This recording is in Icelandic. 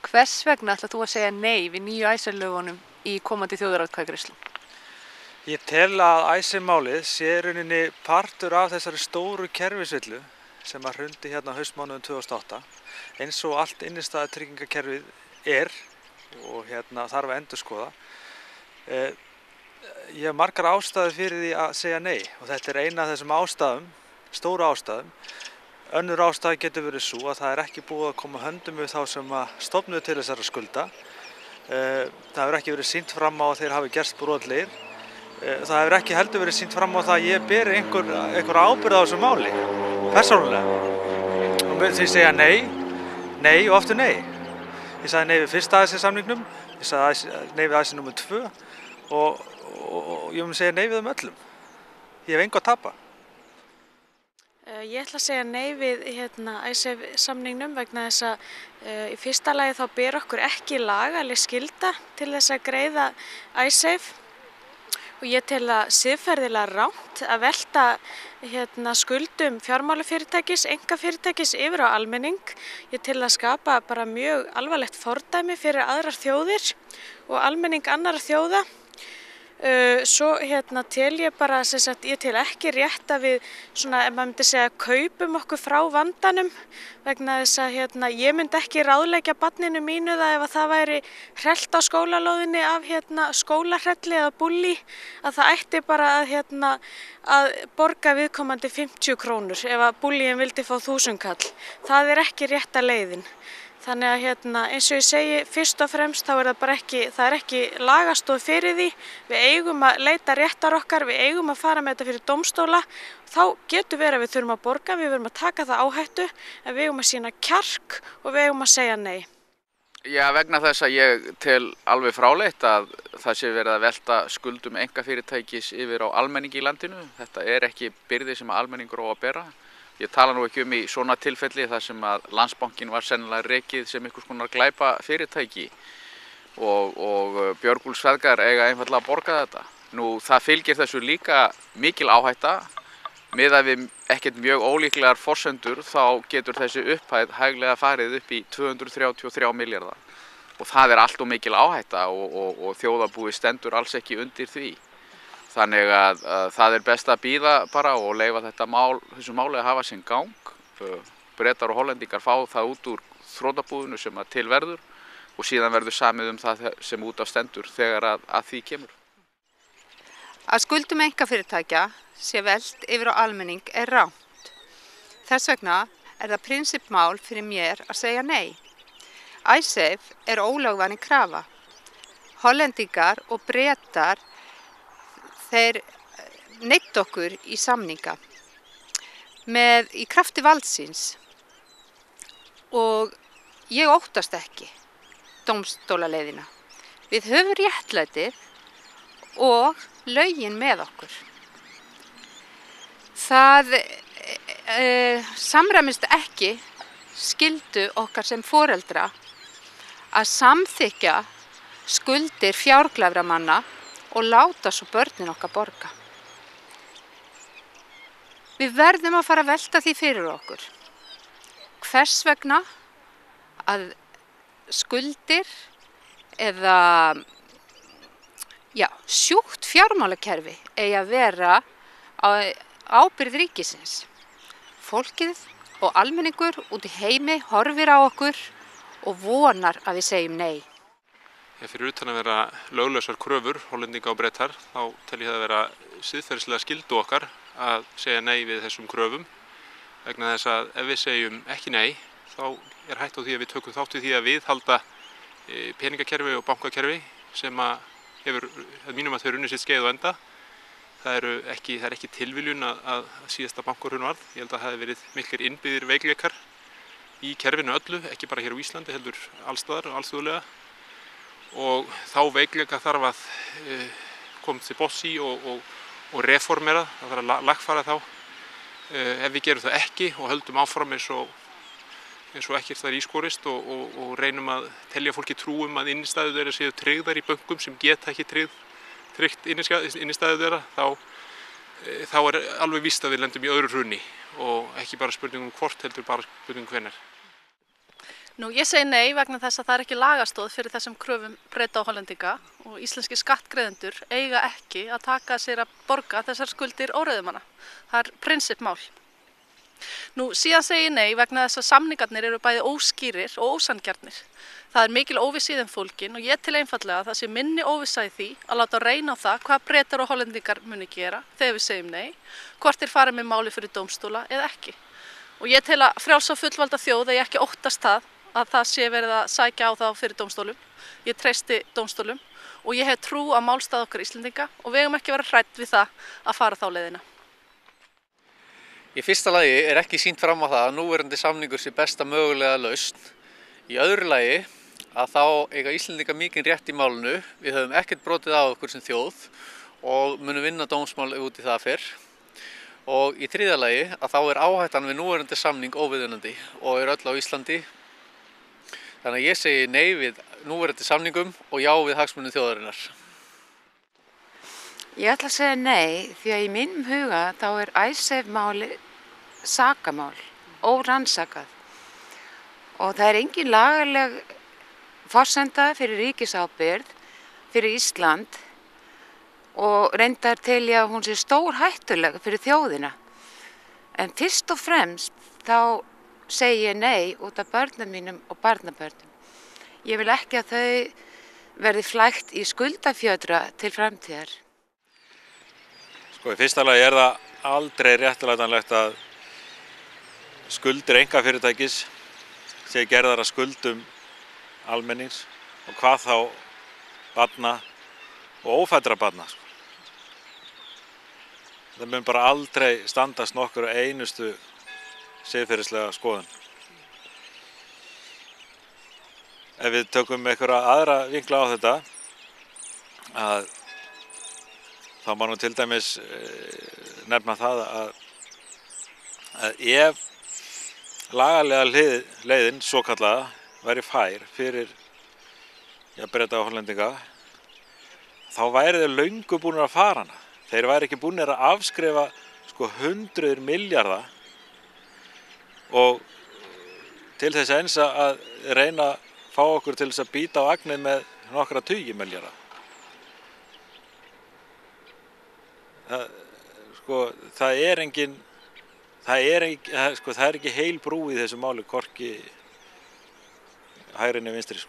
Hvers vegna ætlar þú að segja nei við nýju Icesave-lögunum í komandi þjóðaratkvæðagreiðslu? Ég tel að Icesave-málið sé í rauninni partur af þessari stóru kerfisvillu sem að hrundi hérna á haustmánuðum 2008, eins og allt innistæðutryggingakerfið er og þarf að endurskoða. Ég hef margar ástæður fyrir því að segja nei og þetta er eina af þessum ástæðum, stóru ástæðum. Önnur ástæða getur verið sú að það er ekki búið að koma höndum við þá sem að stofnuðu til þessara skulda. Það hefur ekki verið sýnt fram á að þeir hafi gerst brotlegir. Það hefur ekki heldur verið sýnt fram á það að ég beri einhver ábyrgð á þessu máli, persónulega. Og mun því segja nei og aftur nei. Ég sagði nei við fyrsta Icesave-samningnum, ég sagði nei við Icesave nr. 2 og ég mun segja nei við þeim öllum. Ég hef engu að tapa. Ég ætla að segja nei við Icesave-samningnum vegna þess að í fyrsta lagi þá ber okkur ekki lagaleg skylda til þess að greiða Icesave og ég tel að siðferðilega rangt að velta skuldum fjármálafyrirtækis, einkafyrirtækis yfir á almenning. Ég tel að skapa bara mjög alvarlegt fordæmi fyrir aðrar þjóðir og almenning annarra þjóða. Svo tel ég bara, ég tel ekki rétt að við, ef maður myndi segja, kaupum okkur frá vandanum vegna þess að ég myndi ekki ráðleggja barninu mínu það ef það væri hrellt á skólalóðinni af skólahrelli eða bulli að það ætti bara að borga viðkomandi 50 krónur ef að bulliinn vildi fá 1000 kall. Það er ekki rétta leiðin. Þannig að eins og ég segi, fyrst og fremst þá er það ekki lagastoð fyrir því. Við eigum að leita réttar okkar, við eigum að fara með þetta fyrir dómstóla. Þá getur verið að við þurfum að borga, við verðum að taka það áhættu, en við eigum að sýna kjark og við eigum að segja nei. Já, vegna þess að ég tel alveg fráleitt að það sé verið að velta skuldum einkafyrirtækis yfir á almenning í landinu. Þetta er ekki byrði sem almenningur á að bera. Ég tala nú ekki í svona tilfelli þar sem að Landsbankinn var sennilega rekið sem einhvers konar glæpa fyrirtæki og Björgúlsfeðgar eiga einfaldlega að borga þetta. Nú það fylgir þessu líka mikil áhætta, miðað við ekkert mjög ólíklegar forsendur þá getur þessi upphæð hæglega farið upp í 233 milljarða og það er allt of mikil áhætta og þjóðarbúið stendur alls ekki undir því. Þannig að það er best að bíða bara og leyfa þessu máli að hafa sinn gang. Bretar og hollendingar fá það út úr þrotabúinu sem að til verður og síðan verður samið það sem út af stendur þegar að því kemur. Að skuldum einkafyrirtækja sé velt yfir á almenning er rangt. Þess vegna er það prinsippmál fyrir mér að segja nei. Icesave er ólögvann krafa. Hollendingar og Bretar þeir neytt okkur í samninga í krafti valdsins og ég óttast ekki dómstólaleiðina. Við höfum réttlætið og lögin með okkur. Það samræmist ekki skyldu okkar sem foreldra að samþykkja skuldir fjárglæframanna og láta svo börnin okkar borga. Við verðum að fara að velta því fyrir okkur. Hvers vegna að skuldir eða sjúkt fjármálakerfi eigi að vera á ábyrgð ríkisins. Fólkið og almenningur út í heimi horfir á okkur og vonar að við segjum nei. Fyrir utan að vera löglausar kröfur, hollendinga og Bretar, þá tel ég það að vera siðferðislega skyldu okkar að segja nei við þessum kröfum. Vegna þess að ef við segjum ekki nei, þá er hætt á því að við tökum þátt í því að viðhalda peningakerfi og bankakerfi sem hefur, að mínum að þau runnið sitt skeið og enda. Það er ekki tilviljun að síðasta bankahrun varð. Ég held að það hefði verið miklir innbyggðir veikleikar í kerfinu öllu, ekki bara hér á Íslandi, heldur allstaðar og alþjóðlega. Og þá veikleika þarf að koma til botns í og reformera, það þarf að lagfæra þá. Ef við gerum það ekki og höldum áfram eins og ekkert það er ískorist og reynum að telja fólki trú að innistæður þeirra séu tryggðar í bönkum sem geta ekki tryggt innistæður þeirra, þá er alveg víst að við lendum í öðru hruni og ekki bara spurningum hvort heldur bara spurningum hvenær. Nú, ég segi nei vegna þess að það ekki lagastoð fyrir þessum kröfum Breta og Hollendinga og íslenski skattgreiðendur eiga ekki að taka sér að borga þessar skuldir óreiðumanna. Það er prinsippmál. Nú, síðan segi ég nei vegna þess að samningarnir eru bæði óskýrir og ósanngjarnir. Það er mikil óvissa í þeim fólgin og ég tel einfaldlega að það sé minni óvissa í því að láta reyna á það hvað Bretar og Hollendingar muni gera þegar við segjum nei, hvort þeir fara með máli fyrir dómstóla eða ekki. Og ég tel að frjáls og fullvalda þjóð að ég ekki óttast að það sé verið að sækja á þá fyrir dómstólum. Ég treysti dómstólum og ég hef trú á málstað okkar Íslendinga og við eigum ekki vera hrædd við það að fara þá leiðina. Í fyrsta lagi er ekki sýnt fram á það að núverandi samningur sé besta mögulega lausn. Í öðru lagi að þá eiga Íslendingar mikinn rétt í málinu. Við höfum ekkert brotið á okkur sem þjóð og munum vinna dómsmál út í það fyrr. Og í þriðja lagi að þá er áhættan við núverandi samning óviðunandi og er öll á Íslandi. Þannig að ég segi nei við núverandi samningum og já við hagsmunum þjóðarinnar. Ég ætla að segja nei því að í mínum huga þá er Icesave-máli sakamál, órannsakað. Og það er engin lagaleg forsenda fyrir ríkisábyrgð fyrir Ísland og reyndar til ég að hún sé stórhættuleg fyrir þjóðina. En fyrst og fremst þá segi ég nei út af börnum mínum og barnabörnum. Ég vil ekki að þau verði flækt í skuldafjötra til framtíðar. Sko, í fyrsta lagi er það aldrei réttlætanlegt að skuldir einkafyrirtækis sé gerðar að skuldum almennings og hvað þá barna og ófæddra barna. Það mun bara aldrei standast nokkur einustu siðferðislega skoðun. Ef við tökum einhverja aðra vinkla á þetta, þá má nú til dæmis nefna það að ef lagalega leiðin, svokallaða, væri fær fyrir Breta og Hollendinga, þá væri þeir löngu búnir að fara hana. Þeir væri ekki búnir að afskrifa hundruð milljarða og til þess eins að reyna að fá okkur til þess að bíta á agnið með nokkra tugi milljarða. Það er ekki heil brú í þessu máli, hvorki hægri né vinstri.